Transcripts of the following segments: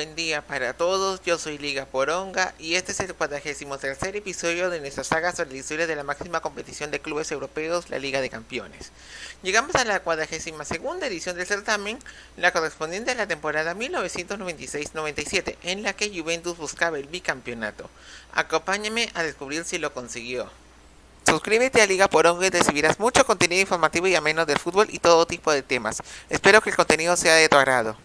buen día para todos. Yo soy Liga Poronga y este es el 43º episodio de nuestra saga sobre la historia de la máxima competición de clubes europeos, la Liga de Campeones. Llegamos a la 42ª edición del certamen, la correspondiente a la temporada 1996-97, en la que Juventus buscaba el bicampeonato. Acompáñame a descubrir si lo consiguió. Suscríbete a Liga Poronga y recibirás mucho contenido informativo y ameno del fútbol y todo tipo de temas. Espero que el contenido sea de tu agrado.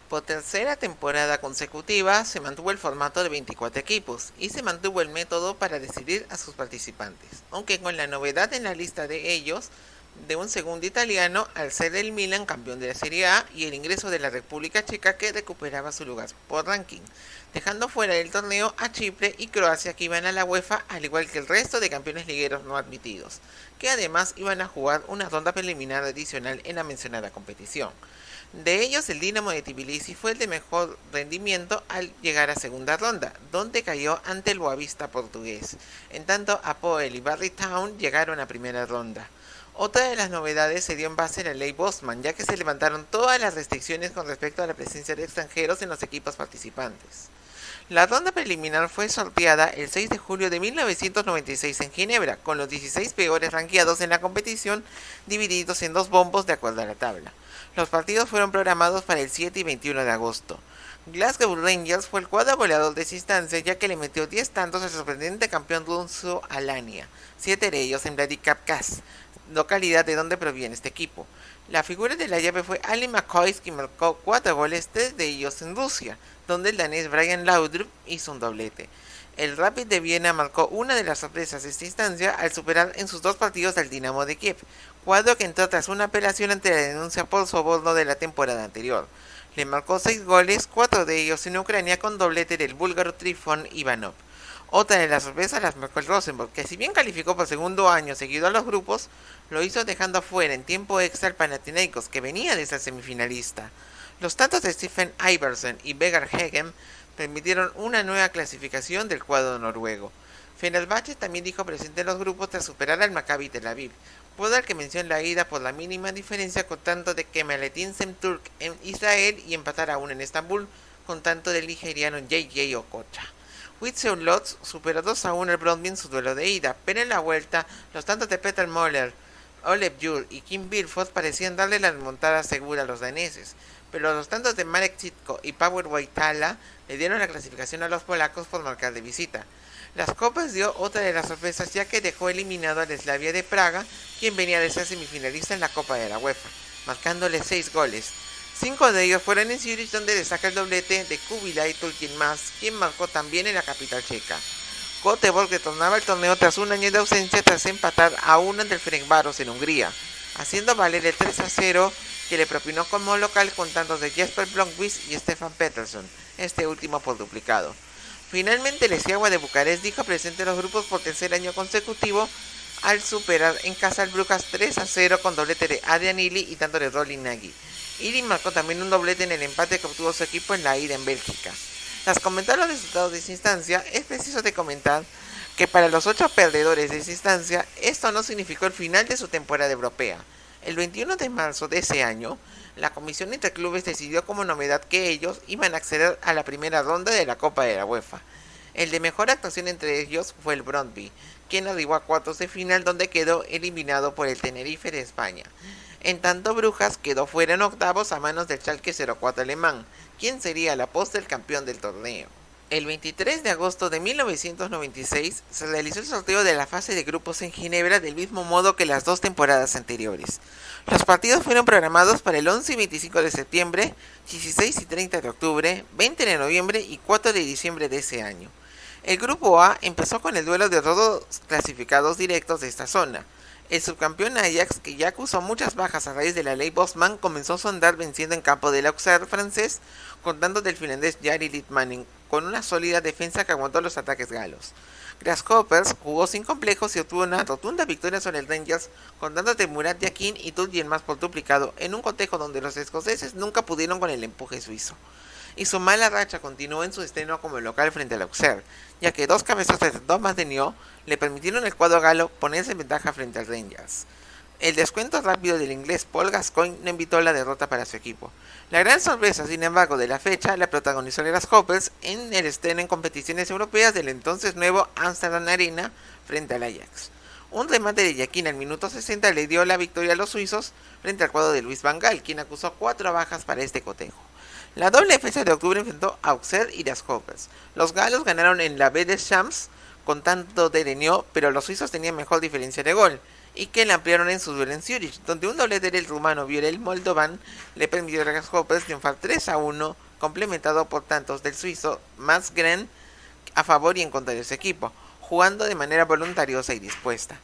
Por tercera temporada consecutiva se mantuvo el formato de 24 equipos y se mantuvo el método para decidir a sus participantes, aunque con la novedad en la lista de ellos de un segundo italiano al ser el Milan campeón de la Serie A y el ingreso de la República Checa que recuperaba su lugar por ranking, dejando fuera del torneo a Chipre y Croacia que iban a la UEFA al igual que el resto de campeones ligueros no admitidos, que además iban a jugar una ronda preliminar adicional en la mencionada competición. De ellos, el Dinamo de Tbilisi fue el de mejor rendimiento al llegar a segunda ronda, donde cayó ante el Boavista portugués. En tanto, Apoel y Barry Town llegaron a primera ronda. Otra de las novedades se dio en base a la ley Bosman, ya que se levantaron todas las restricciones con respecto a la presencia de extranjeros en los equipos participantes. La ronda preliminar fue sorteada el 6 de julio de 1996 en Ginebra, con los 16 peores rankeados en la competición divididos en dos bombos de acuerdo a la tabla. Los partidos fueron programados para el 7 y 21 de agosto. Glasgow Rangers fue el cuadro goleador de esa instancia, ya que le metió 10 tantos al sorprendente campeón ruso Alania, 7 de ellos en Vladikavkaz, localidad de donde proviene este equipo. La figura de la llave fue Ali McCoy, que marcó 4 goles, 3 de ellos en Rusia, donde el danés Brian Laudrup hizo un doblete. El Rapid de Viena marcó una de las sorpresas de esta instancia al superar en sus dos partidos al Dinamo de Kiev, cuadro que entró tras una apelación ante la denuncia por soborno de la temporada anterior. Le marcó 6 goles, 4 de ellos en Ucrania con doblete del búlgaro Trifon Ivanov. Otra de las sorpresas las marcó el Rosenborg, que si bien calificó por segundo año seguido a los grupos, lo hizo dejando afuera en tiempo extra al Panathinaikos, que venía de ser semifinalista. Los tantos de Stephen Iversen y Vegard Hegem permitieron una nueva clasificación del cuadro noruego. Fenerbahce también dijo presente en los grupos tras superar al Maccabi Tel Aviv, puedo dar que mencionó la ida por la mínima diferencia con tanto de Kemaletin Semturk en Israel y empatar aún en Estambul con tanto del nigeriano JJ Okocha. Witzel Lodz superó 2-1 al Brøndby en su duelo de ida, pero en la vuelta los tantos de Peter Möller, Olef Jul y Kim Bilford parecían darle la remontada segura a los daneses, pero los tantos de Marek Zitko y Power Wojtala le dieron la clasificación a los polacos por marcar de visita. Las Copas dio otra de las sorpresas, ya que dejó eliminado al Slavia de Praga, quien venía de ser semifinalista en la Copa de la UEFA, marcándole 6 goles. 5 de ellos fueron en Zurich, donde destaca el doblete de Kubilay Tulkinmas, quien marcó también en la capital checa. Göteborg retornaba al torneo tras un año de ausencia tras empatar a 1 ante el Ferencváros en Hungría, haciendo valer el 3-0 que le propinó como local con tantos de Jesper Blomqvist y Stefan Pettersson, este último por duplicado. Finalmente, el Steaua de Bucarest dijo presente en los grupos por tercer año consecutivo al superar en casa al Brujas 3-0 con doblete de Adrian Ili y tanto de Rolling Nagy. Ili marcó también un doblete en el empate que obtuvo su equipo en la ida en Bélgica. Tras comentar los resultados de esta instancia, es preciso de comentar que para los 8 perdedores de esta instancia, esto no significó el final de su temporada europea. El 21 de marzo de ese año, la Comisión Interclubes decidió como novedad que ellos iban a acceder a la primera ronda de la Copa de la UEFA. El de mejor actuación entre ellos fue el Brøndby, quien arribó a cuartos de final donde quedó eliminado por el Tenerife de España. En tanto, Brujas quedó fuera en octavos a manos del Schalke 04 alemán, quien sería a la postre el campeón del torneo. El 23 de agosto de 1996 se realizó el sorteo de la fase de grupos en Ginebra del mismo modo que las dos temporadas anteriores. Los partidos fueron programados para el 11 y 25 de septiembre, 16 y 30 de octubre, 20 de noviembre y 4 de diciembre de ese año. El grupo A empezó con el duelo de todos clasificados directos de esta zona. El subcampeón Ajax, que ya acusó muchas bajas a raíz de la ley Bosman, comenzó a sondar venciendo en campo del Auxerre francés, contando del finlandés Jari Litmanen, con una sólida defensa que aguantó los ataques galos. Grasshoppers jugó sin complejos y obtuvo una rotunda victoria sobre el Rangers, contando de Murat Yakin y Tuljen más por duplicado, en un cotejo donde los escoceses nunca pudieron con el empuje suizo. Y su mala racha continuó en su estreno como local frente al Auxerre, ya que 2 cabezazos de Thomas Deneau le permitieron al cuadro galo ponerse en ventaja frente al Rangers. El descuento rápido del inglés Paul Gascoigne no evitó la derrota para su equipo. La gran sorpresa, sin embargo, de la fecha la protagonizó el Grasshoppers en el estreno en competiciones europeas del entonces nuevo Amsterdam Arena frente al Ajax. Un remate de Yaquín al minuto 60 le dio la victoria a los suizos frente al cuadro de Luis Van Gaal, quien acusó 4 bajas para este cotejo. La doble fecha de octubre enfrentó a Auxerre y Grasshoppers. Los galos ganaron en la B de Champs con tanto de Lenió, pero los suizos tenían mejor diferencia de gol, y que la ampliaron en su duelo en Zurich, donde un doblete del rumano Viorel Moldovan le permitió a Grasshoppers triunfar 3-1, complementado por tantos del suizo Mats Gren a favor y en contra de su equipo, jugando de manera voluntariosa y dispuesta.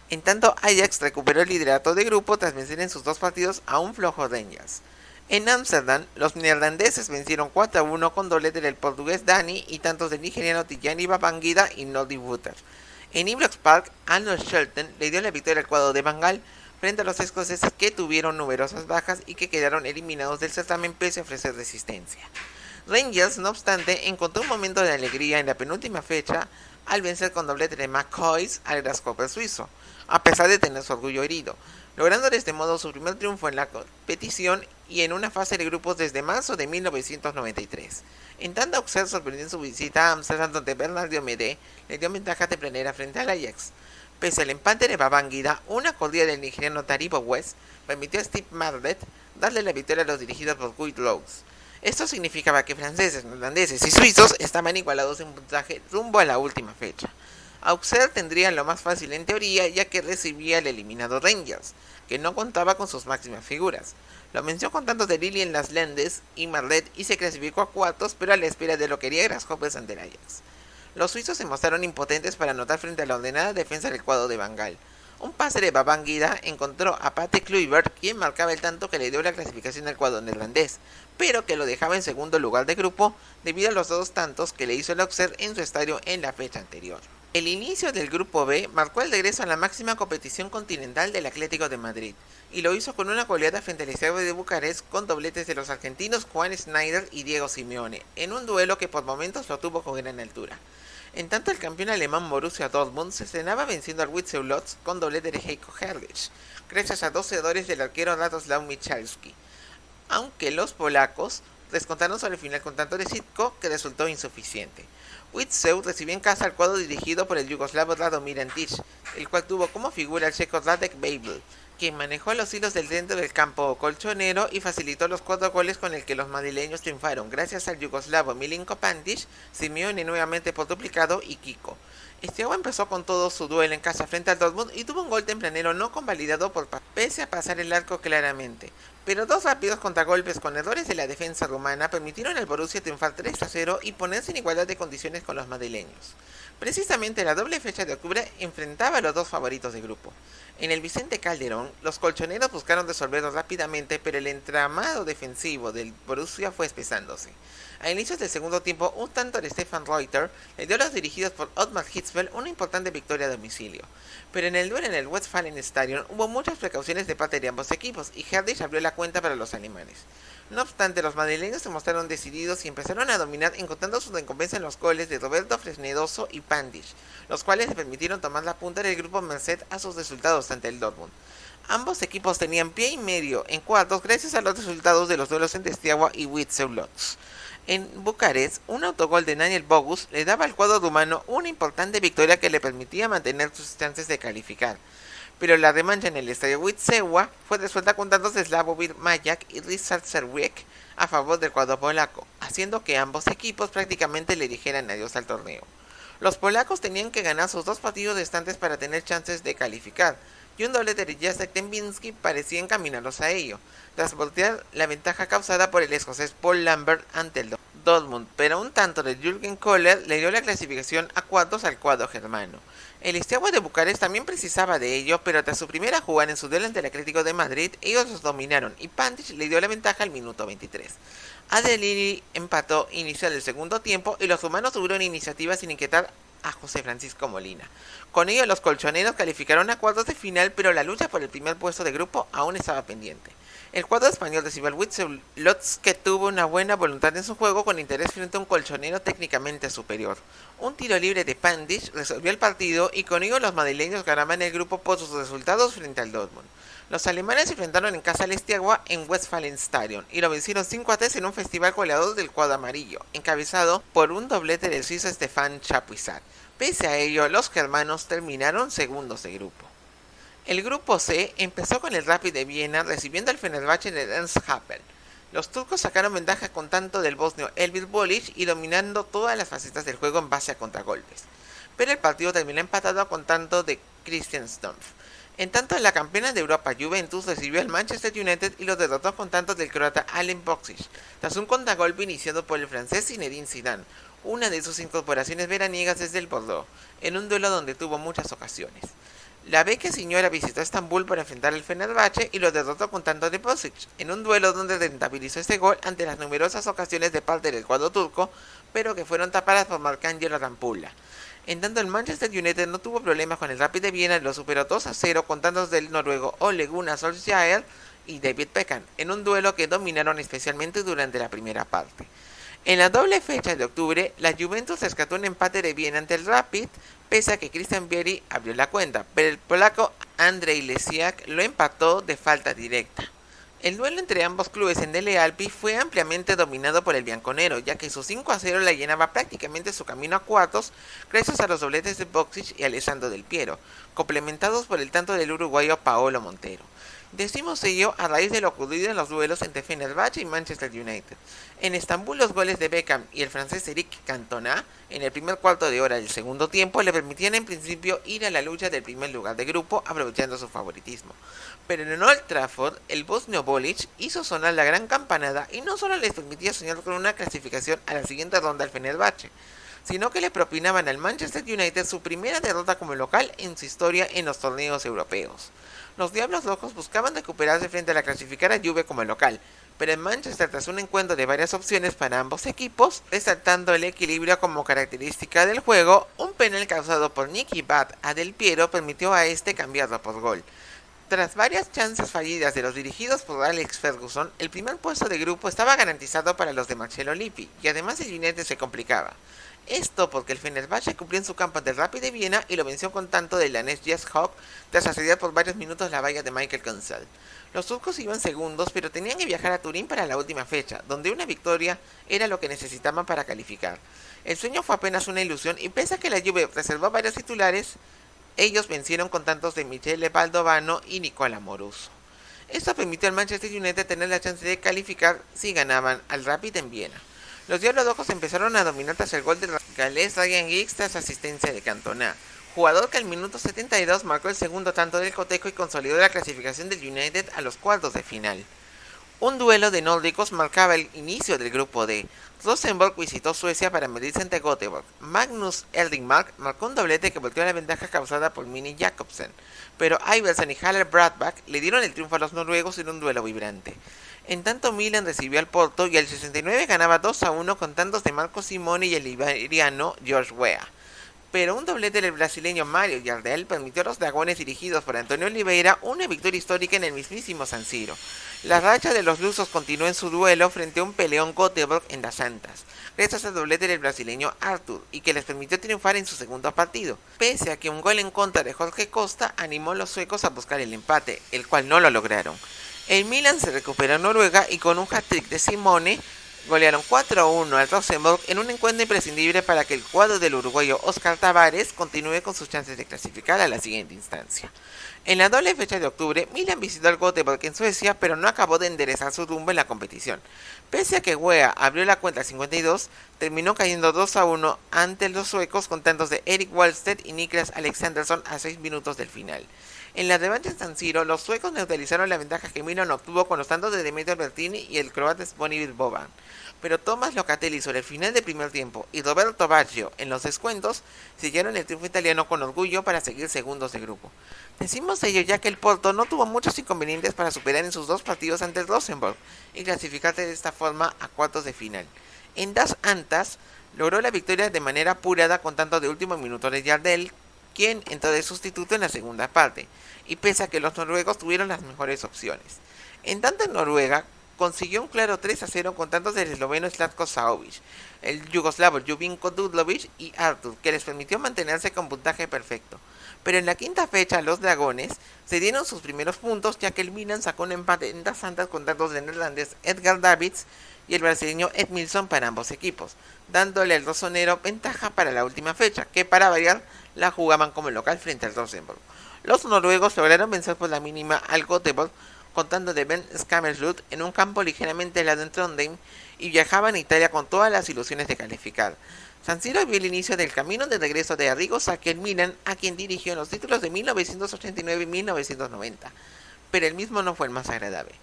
En tanto, Ajax recuperó el liderato de grupo tras vencer en sus 2 partidos a un flojo Rangers. En Ámsterdam, los neerlandeses vencieron 4-1 con doblete del portugués Dani y tantos del nigeriano Tijani Babangida y Noddy Wooter. En Ibrox Park, Arnold Shelton le dio la victoria al cuadro de Van Gaal frente a los escoceses, que tuvieron numerosas bajas y que quedaron eliminados del certamen pese a ofrecer resistencia. Rangers, no obstante, encontró un momento de alegría en la penúltima fecha al vencer con doblete de McCoys al Grasshopper suizo, a pesar de tener su orgullo herido, logrando de este modo su primer triunfo en la competición y en una fase de grupos desde marzo de 1993. En tanto, Auxerre sorprendió en su visita a Amsterdam, donde Bernard Diomede le dio ventaja tempranera frente al Ajax. Pese al empate de Babangida, una corrida del nigeriano Taribo West permitió a Steve Marlet darle la victoria a los dirigidos por Guy Rose. Esto significaba que franceses, neerlandeses y suizos estaban igualados en puntaje rumbo a la última fecha. Auxerre tendría lo más fácil en teoría, ya que recibía el eliminado Rangers, que no contaba con sus máximas figuras. Lo venció con tantos de Lilian Las Landes y Marlet y se clasificó a cuartos, pero a la espera de lo que haría Grasshoppers ante el Ajax. Los suizos se mostraron impotentes para anotar frente a la ordenada defensa del cuadro de Van Gaal. Un pase de Babangida encontró a Pate Kluivert, quien marcaba el tanto que le dio la clasificación al cuadro neerlandés, pero que lo dejaba en segundo lugar de grupo debido a los 2 tantos que le hizo el Auxerre en su estadio en la fecha anterior. El inicio del grupo B marcó el regreso a la máxima competición continental del Atlético de Madrid, y lo hizo con una goleada frente al Steaua de Bucarest con dobletes de los argentinos Juan Schneider y Diego Simeone, en un duelo que por momentos lo tuvo con gran altura. En tanto, el campeón alemán Borussia Dortmund se estrenaba venciendo al Widzew Łódź con doblete de Heiko Herrlich, gracias a 2 errores del arquero Radoslaw Michalski, aunque los polacos descontaron sobre el final con tanto de Sitko, que resultó insuficiente. Widzew recibió en casa al cuadro dirigido por el yugoslavo Radomir Antic, el cual tuvo como figura al checo Radek Babel, quien manejó los hilos del centro del campo colchonero y facilitó los 4 goles con el que los madrileños triunfaron, gracias al yugoslavo Milinko Pantic, Simeone nuevamente por duplicado y Kiko. Steaua empezó con todo su duelo en casa frente al Dortmund y tuvo un gol tempranero no convalidado por pese a pasar el arco claramente, pero 2 rápidos contragolpes con errores de la defensa rumana permitieron al Borussia triunfar 3-0 y ponerse en igualdad de condiciones con los madrileños. Precisamente la doble fecha de octubre enfrentaba a los 2 favoritos de grupo. En el Vicente Calderón, los colchoneros buscaron resolverlo rápidamente, pero el entramado defensivo del Borussia fue espesándose. A inicios del segundo tiempo, un tanto de Stefan Reuter le dio a los dirigidos por Ottmar Hitzfeld una importante victoria a domicilio. Pero en el duelo en el Westfalen Stadion hubo muchas precauciones de parte de ambos equipos y Herrlich abrió la cuenta para los alemanes. No obstante, los madrileños se mostraron decididos y empezaron a dominar, encontrando su recompensa en los goles de Roberto Fresnedoso y Pantic, los cuales le permitieron tomar la punta del grupo merced a sus resultados ante el Dortmund. Ambos equipos tenían pie y medio en cuartos gracias a los resultados de los duelos entre Steaua y Widzew Łódź. En Bucarest, un autogol de Daniel Bogus le daba al cuadro rumano una importante victoria que le permitía mantener sus chances de calificar. Pero la revancha en el estadio Widzewa fue resuelta con tantos de Slavomir Majak y Ryszard Serwiek a favor del cuadro polaco, haciendo que ambos equipos prácticamente le dijeran adiós al torneo. Los polacos tenían que ganar sus 2 partidos restantes para tener chances de calificar, y un doblete de Jacek Dębinski parecía encaminarlos a ello, tras voltear la ventaja causada por el escocés Paul Lambert ante el Dortmund, pero un tanto de Jürgen Kohler le dio la clasificación a cuartos al cuadro germano. El Steaua de Bucarest también precisaba de ello, pero tras su primera jugada en su duelo ante el Atlético de Madrid, ellos los dominaron y Pantic le dio la ventaja al minuto 23. Adeliri empató inicial del segundo tiempo y los rumanos tuvieron iniciativa sin inquietar a José Francisco Molina. Con ello los colchoneros calificaron a cuartos de final, pero la lucha por el primer puesto de grupo aún estaba pendiente. El cuadro español recibió al Witsel Lotz, que tuvo una buena voluntad en su juego con interés frente a un colchonero técnicamente superior. Un tiro libre de Pandic resolvió el partido y con ello los madrileños ganaban el grupo por sus resultados frente al Dortmund. Los alemanes se enfrentaron en casa al Estiagua en Westfalenstadion y lo vencieron 5-3 en un festival goleador del cuadro amarillo, encabezado por un doblete del suizo Stefan Chapuisat. Pese a ello, los germanos terminaron segundos de grupo. El grupo C empezó con el Rapid de Viena recibiendo al Fenerbahce de Ernst Happel. Los turcos sacaron ventaja con tanto del bosnio Elvis Bolic y dominando todas las facetas del juego en base a contragolpes. Pero el partido terminó empatado con tanto de Christian Stumpf. En tanto, la campeona de Europa Juventus recibió al Manchester United y lo derrotó con tantos del croata Alen Boksic, tras un contragolpe iniciado por el francés Zinedine Zidane, una de sus incorporaciones veraniegas desde el Bordeaux, en un duelo donde tuvo muchas ocasiones. La Vecchia Signora visitó Estambul para enfrentar al Fenerbahce y lo derrotó con tanto de Boksic, en un duelo donde rentabilizó este gol ante las numerosas ocasiones de parte del cuadro turco, pero que fueron tapadas por Marcangelo Rampula. En tanto, el Manchester United no tuvo problemas con el Rapid de Viena y lo superó 2-0 con tantos del noruego Ole Gunnar Solskjaer y David Beckham, en un duelo que dominaron especialmente durante la primera parte. En la doble fecha de octubre, la Juventus rescató un empate de Viena ante el Rapid, pese a que Christian Vieri abrió la cuenta, pero el polaco Andrzej Lesiak lo empató de falta directa. El duelo entre ambos clubes en Dele Alpi fue ampliamente dominado por el bianconero, ya que su 5-0 la llenaba prácticamente su camino a cuartos gracias a los dobletes de Boksic y Alessandro Del Piero, complementados por el tanto del uruguayo Paolo Montero. Decimos ello a raíz de lo ocurrido en los duelos entre Fenerbahce y Manchester United. En Estambul, los goles de Beckham y el francés Eric Cantona en el primer cuarto de hora del segundo tiempo le permitían en principio ir a la lucha del primer lugar de grupo, aprovechando su favoritismo. Pero en Old Trafford, el bosnio Bolic hizo sonar la gran campanada y no solo les permitía soñar con una clasificación a la siguiente ronda al Fenerbahce, sino que le propinaban al Manchester United su primera derrota como local en su historia en los torneos europeos. Los Diablos Rojos buscaban recuperarse frente a la clasificada Juve como local, pero en Manchester, tras un encuentro de varias opciones para ambos equipos, resaltando el equilibrio como característica del juego, un penal causado por Nicky Butt a Del Piero permitió a este cambiarlo por gol. Tras varias chances fallidas de los dirigidos por Alex Ferguson, el primer puesto de grupo estaba garantizado para los de Marcello Lippi, y además el United se complicaba. Esto porque el Fenerbahce cumplió en su campo ante el Rapid de Viena y lo venció con tanto del danés Jess Hawk tras asediar por varios minutos la valla de Michael Consell. Los turcos iban segundos, pero tenían que viajar a Turín para la última fecha, donde una victoria era lo que necesitaban para calificar. El sueño fue apenas una ilusión y pese a que la Juve reservó varios titulares, ellos vencieron con tantos de Michele Baldovano y Nicola Moruso. Esto permitió al Manchester United tener la chance de calificar si ganaban al Rapid en Viena. Los Diablos Rojos empezaron a dominar tras el gol del galés Ryan Giggs tras asistencia de Cantona, jugador que al minuto 72 marcó el segundo tanto del cotejo y consolidó la clasificación del United a los cuartos de final. Un duelo de nórdicos marcaba el inicio del grupo D. Rosenborg visitó Suecia para medirse ante Göteborg. Magnus Erdingmark marcó un doblete que volteó la ventaja causada por Mini Jakobsen, pero Iversen y Haller Bradback le dieron el triunfo a los noruegos en un duelo vibrante. En tanto, Milan recibió al Porto y al 69 ganaba 2-1 con tantos de Marco Simone y el iberiano George Weah. Pero un doblete del brasileño Mario Jardel permitió a los dragones dirigidos por Antonio Oliveira una victoria histórica en el mismísimo San Siro. La racha de los lusos continuó en su duelo frente a un peleón Göteborg en las Antas, gracias al doblete del brasileño Arthur, y que les permitió triunfar en su segundo partido, pese a que un gol en contra de Jorge Costa animó a los suecos a buscar el empate, el cual no lo lograron. El Milan se recuperó en Noruega y con un hat-trick de Simone golearon 4-1 al Rosenborg en un encuentro imprescindible para que el cuadro del uruguayo Oscar Tavares continúe con sus chances de clasificar a la siguiente instancia. En la doble fecha de octubre, Milan visitó al Göteborg en Suecia, pero no acabó de enderezar su rumbo en la competición. Pese a que Weah abrió la cuenta al 52, terminó cayendo 2-1 ante los suecos con tantos de Erik Wallstedt y Niklas Alexandersson a 6 minutos del final. En la revancha en San Siro, los suecos neutralizaron la ventaja que Milan obtuvo con los tantos de Demetrio Bertini y el croata Zvonimir Boban. Pero Thomas Locatelli sobre el final del primer tiempo y Roberto Baggio en los descuentos sellaron el triunfo italiano con orgullo para seguir segundos de grupo. Decimos ello ya que el Porto no tuvo muchos inconvenientes para superar en sus dos partidos ante el Rosenborg y clasificarse de esta forma a cuartos de final. En Das Antas logró la victoria de manera apurada con tanto de último minuto de Jardel, quien entró de sustituto en la segunda parte, y pese a que los noruegos tuvieron las mejores opciones. En tanto en Noruega, consiguió un claro 3-0 con tantos del esloveno Zlatko Saovic, el yugoslavo Ljubinko Dudlovic y Artur, que les permitió mantenerse con puntaje perfecto. Pero en la quinta fecha, los dragones se dieron sus primeros puntos, ya que el Milan sacó un empate en das santas con tantos del neerlandés Edgar Davids y el brasileño Edmilson para ambos equipos, dándole al rosonero ventaja para la última fecha, que para variar la jugaban como local frente al Rosenborg. Los noruegos lograron vencer por la mínima al Göteborg, contando de Ben Skammersrud en un campo ligeramente helado en Trondheim, y viajaban a Italia con todas las ilusiones de calificar. San Siro vio el inicio del camino de regreso de Arrigo Sacchi al Milan, a quien dirigió en los títulos de 1989 y 1990, pero el mismo no fue el más agradable.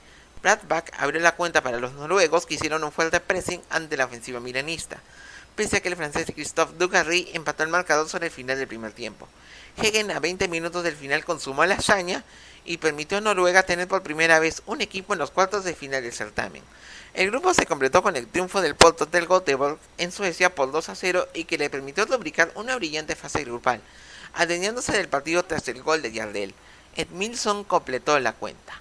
Brad Back abrió la cuenta para los noruegos, que hicieron un fuerte pressing ante la ofensiva milanista, pese a que el francés Christophe Dugarry empató el marcador sobre el final del primer tiempo. Hegen, a 20 minutos del final, consumó la hazaña y permitió a Noruega tener por primera vez un equipo en los cuartos de final del certamen. El grupo se completó con el triunfo del Porto del Göteborg en Suecia por 2-0 y que le permitió lubricar una brillante fase grupal, adueñándose del partido tras el gol de Jardel. Edmilson completó la cuenta.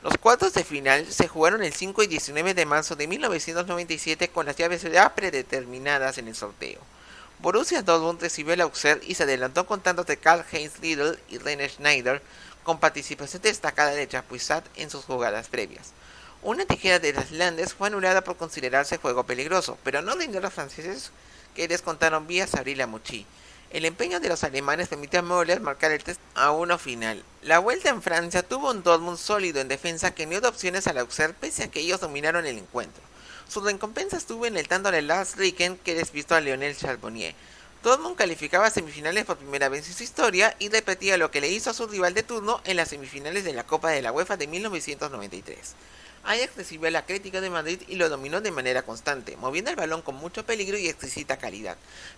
Los cuartos de final se jugaron el 5 y 19 de marzo de 1997 con las llaves ya predeterminadas en el sorteo. Borussia Dortmund recibió el Auxerre y se adelantó con tantos de Karl-Heinz Riedl y René Schneider, con participación destacada de Chapuisat en sus jugadas previas. Una tijera de las Landes fue anulada por considerarse juego peligroso, pero no rindió a los franceses, que descontaron vía Sabril Amuchi. El empeño de los alemanes permitió a Müller marcar el 3-1 final. La vuelta en Francia tuvo un Dortmund sólido en defensa que no dio opciones al Auxerre, pese a que ellos dominaron el encuentro. Su recompensa estuvo en el tanto de Lars Ricken, que despistó a Lionel Charbonnier. Dortmund calificaba a semifinales por primera vez en su historia y repetía lo que le hizo a su rival de turno en las semifinales de la Copa de la UEFA de 1993. Ajax recibió la crítica de Madrid y lo dominó de manera constante, moviendo el balón con mucho peligro y exquisita calidad.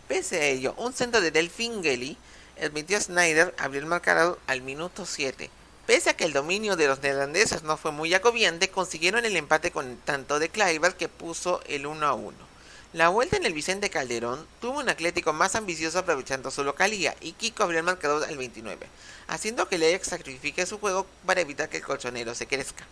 Pese a ello, un centro de Delfin Gelly permitió a Sneijder abrir el marcador al minuto 7. Pese a que el dominio de los neerlandeses no fue muy agobiante, consiguieron el empate con el tanto de Kluivert, que puso el 1-1. La vuelta en el Vicente Calderón tuvo un Atlético más ambicioso aprovechando su localía, y Kiko abrió el marcador al 29, haciendo que el Ajax sacrifique su juego para evitar que el colchonero se crezca,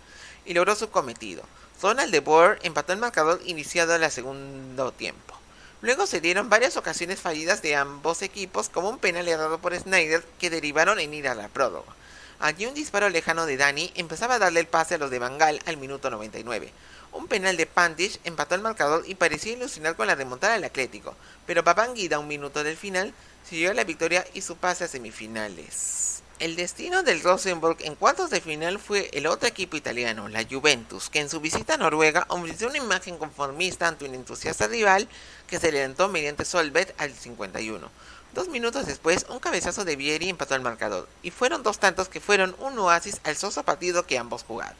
y logró su cometido. Donald de Boer empató el marcador iniciado el segundo tiempo. Luego se dieron varias ocasiones fallidas de ambos equipos, como un penal errado por Sneijder, que derivaron en ir a la prórroga. Allí un disparo lejano de Dani empezaba a darle el pase a los de Bangal al minuto 99. Un penal de Pantic empató el marcador y parecía ilusionar con la remontada del Atlético, pero Babangida, a un minuto del final, siguió la victoria y su pase a semifinales. El destino del Rosenborg en cuartos de final fue el otro equipo italiano, la Juventus, que en su visita a Noruega ofreció una imagen conformista ante un entusiasta rival que se levantó mediante Solveig al 51. 2 minutos después, un cabezazo de Vieri empató el marcador, y fueron dos tantos que fueron un oasis al soso partido que ambos jugaron.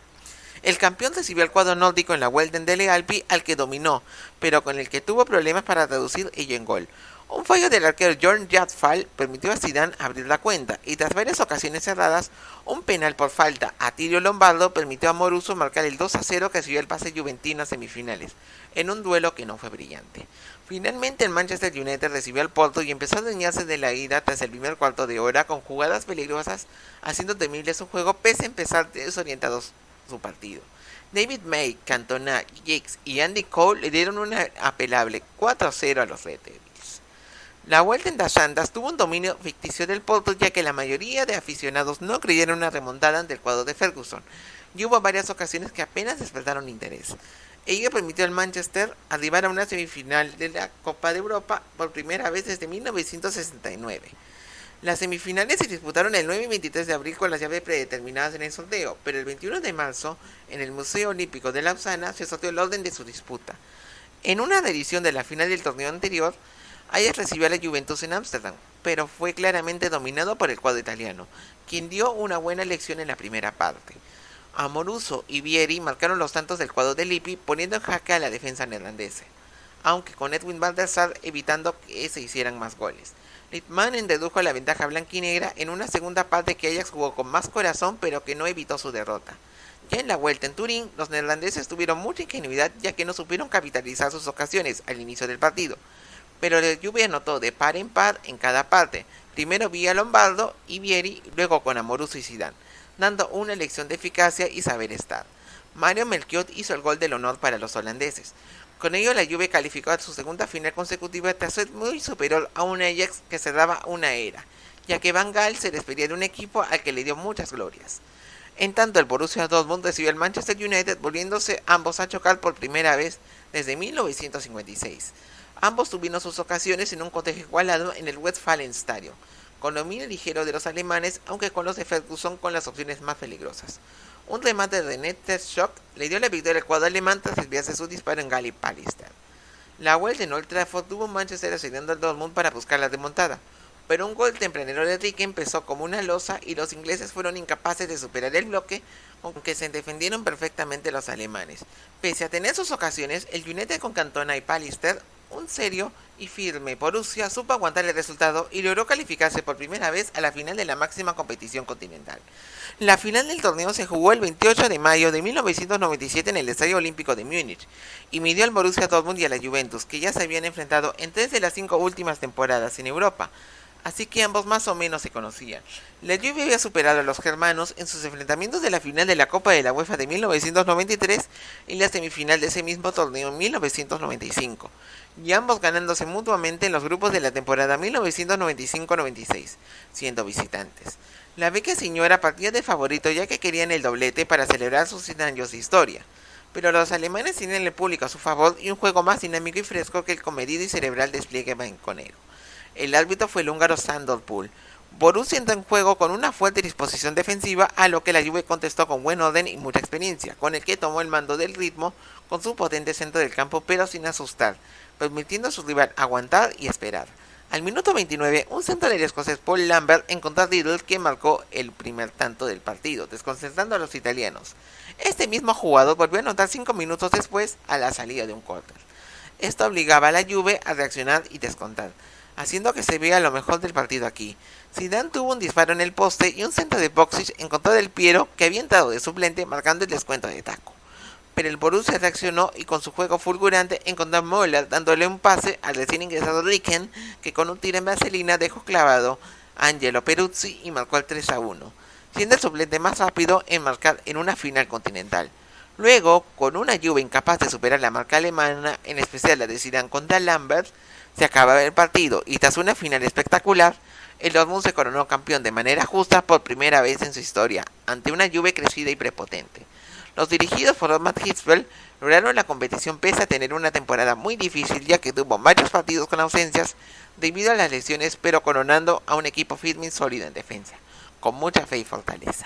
El campeón recibió al cuadro nórdico en la Vuelta en Dele Alpi, al que dominó, pero con el que tuvo problemas para traducir ello en gol. Un fallo del arquero Jorn Jatfall permitió a Zidane abrir la cuenta, y tras varias ocasiones cerradas, un penal por falta a Tirio Lombardo permitió a Moruso marcar el 2-0 que siguió el pase juventino a semifinales, en un duelo que no fue brillante. Finalmente el Manchester United recibió al Porto y empezó a adueñarse de la ida tras el primer cuarto de hora, con jugadas peligrosas, haciendo temible su juego pese a empezar desorientados su partido. David May, Cantona, Giggs y Andy Cole le dieron una apelable 4-0 a los Red Devils. La vuelta en Das Santas tuvo un dominio ficticio del Porto, ya que la mayoría de aficionados no creyeron una remontada ante el cuadro de Ferguson, y hubo varias ocasiones que apenas despertaron interés. Ello permitió al Manchester arribar a una semifinal de la Copa de Europa por primera vez desde 1969. Las semifinales se disputaron el 9 y 23 de abril con las llaves predeterminadas en el sorteo, pero el 21 de marzo, en el Museo Olímpico de Lausana, se sorteó el orden de su disputa. En una edición de la final del torneo anterior, Ajax recibió a la Juventus en Ámsterdam, pero fue claramente dominado por el cuadro italiano, quien dio una buena lección en la primera parte. Amoruso y Vieri marcaron los tantos del cuadro de Lippi, poniendo en jaque a la defensa neerlandesa, aunque con Edwin van der Sar evitando que se hicieran más goles. Littmanen redujo la ventaja blanquinegra en una segunda parte que Ajax jugó con más corazón, pero que no evitó su derrota. Ya en la vuelta en Turín, los neerlandeses tuvieron mucha ingenuidad, ya que no supieron capitalizar sus ocasiones al inicio del partido, pero la Juve anotó de par en par en cada parte, primero vía Lombardo y Vieri, luego con Amoruso y Zidane, dando una lección de eficacia y saber estar. Mario Melchiot hizo el gol del honor para los holandeses. Con ello la Juve calificó a su segunda final consecutiva tras ser muy superior a un Ajax que cerraba una era, ya que Van Gaal se despedía de un equipo al que le dio muchas glorias. En tanto, el Borussia Dortmund recibió al Manchester United, volviéndose ambos a chocar por primera vez desde 1956. Ambos tuvieron sus ocasiones en un cotejo igualado en el Westfalenstadion, con dominio ligero de los alemanes, aunque con los de Ferguson con las opciones más peligrosas. Un remate de Nettershock le dio la victoria al cuadro alemán tras desviarse su disparo en Gally Pallister. La vuelta en Old Trafford tuvo Manchester asediando al Dortmund para buscar la remontada, pero un gol tempranero de Rique empezó como una losa y los ingleses fueron incapaces de superar el bloque, aunque se defendieron perfectamente los alemanes. Pese a tener sus ocasiones, el United con Cantona y Pallister, un serio y firme Borussia, supo aguantar el resultado y logró calificarse por primera vez a la final de la máxima competición continental. La final del torneo se jugó el 28 de mayo de 1997 en el Estadio Olímpico de Múnich y midió al Borussia Dortmund y a la Juventus, que ya se habían enfrentado en 3 de las 5 últimas temporadas en Europa, así que ambos más o menos se conocían. La Juve había superado a los germanos en sus enfrentamientos de la final de la Copa de la UEFA de 1993 y la semifinal de ese mismo torneo en 1995, y ambos ganándose mutuamente en los grupos de la temporada 1995-96, siendo visitantes. La Vecchia Signora partía de favorito ya que querían el doblete para celebrar sus 100 años de historia, pero los alemanes tienen el público a su favor y un juego más dinámico y fresco que el comedido y cerebral despliegue banconero. El árbitro fue el húngaro Sándor Pul. Borussia entró en juego con una fuerte disposición defensiva, a lo que la Juve contestó con buen orden y mucha experiencia, con el que tomó el mando del ritmo con su potente centro del campo pero sin asustar, permitiendo a su rival aguantar y esperar. Al minuto 29, un centro del escocés Paul Lambert encontró a Riddle, que marcó el primer tanto del partido, desconcertando a los italianos. Este mismo jugador volvió a anotar 5 minutos después a la salida de un córner. Esto obligaba a la Juve a reaccionar y descontar, haciendo que se vea lo mejor del partido aquí. Zidane tuvo un disparo en el poste y un centro de Boxic encontró a Del Piero, que había entrado de suplente, marcando el descuento de taco. Pero el Borussia reaccionó y con su juego fulgurante encontró a Müller dándole un pase al recién ingresado Ricken, que con un tiro en vaselina dejó clavado a Angelo Peruzzi y marcó el 3-1, siendo el suplente más rápido en marcar en una final continental. Luego, con una Juve incapaz de superar la marca alemana, en especial la de Zidane contra Lambert, se acababa el partido y tras una final espectacular, el Dortmund se coronó campeón de manera justa por primera vez en su historia, ante una Juve crecida y prepotente. Los dirigidos por Otmar Hitzfeld lograron la competición pese a tener una temporada muy difícil, ya que tuvo varios partidos con ausencias debido a las lesiones, pero coronando a un equipo firme y sólido en defensa, con mucha fe y fortaleza.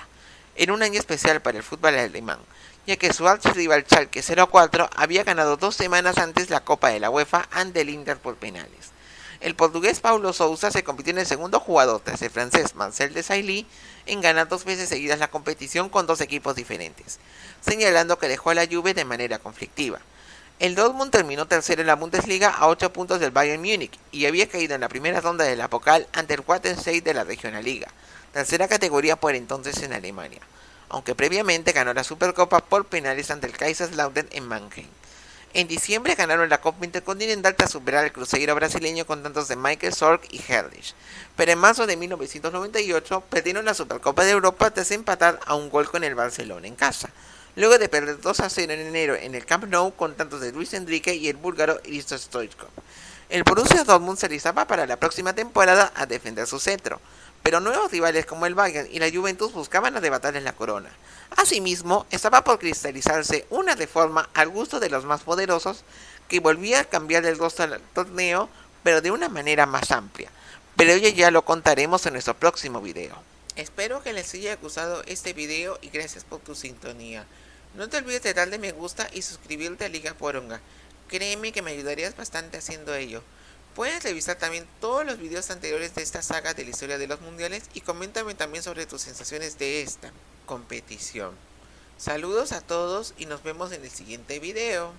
En un año especial para el fútbol alemán, ya que su archirrival Schalke 04 había ganado 2 semanas antes la Copa de la UEFA ante el Inter por penales. El portugués Paulo Sousa se convirtió en el segundo jugador tras el francés Marcel Desailly en ganar 2 veces seguidas la competición con 2 equipos diferentes, señalando que dejó a la Juve de manera conflictiva. El Dortmund terminó tercero en la Bundesliga a 8 puntos del Bayern Múnich y había caído en la primera ronda de la Pokal ante el Wattenscheid de la Regionalliga, tercera categoría por entonces en Alemania, aunque previamente ganó la Supercopa por penales ante el Kaiserslautern en Mannheim. En diciembre ganaron la Copa Intercontinental tras superar al Cruzeiro brasileño con tantos de Michael Sorg y Herrlich, pero en marzo de 1998 perdieron la Supercopa de Europa tras empatar a un gol con el Barcelona en casa, luego de perder 2-0 en enero en el Camp Nou con tantos de Luis Enrique y el búlgaro Hristo Stoichkov. El Borussia Dortmund se alistaba para la próxima temporada a defender su cetro, pero nuevos rivales como el Bayern y la Juventus buscaban arrebatarles la corona. Asimismo, estaba por cristalizarse una reforma al gusto de los más poderosos que volvía a cambiar el rostro del torneo, pero de una manera más amplia. Pero ello ya lo contaremos en nuestro próximo video. Espero que les haya gustado este video y gracias por tu sintonía. No te olvides de darle me gusta y suscribirte a Liga Poronga. Créeme que me ayudarías bastante haciendo ello. Puedes revisar también todos los videos anteriores de esta saga de la historia de los mundiales y coméntame también sobre tus sensaciones de esta competición. Saludos a todos y nos vemos en el siguiente video.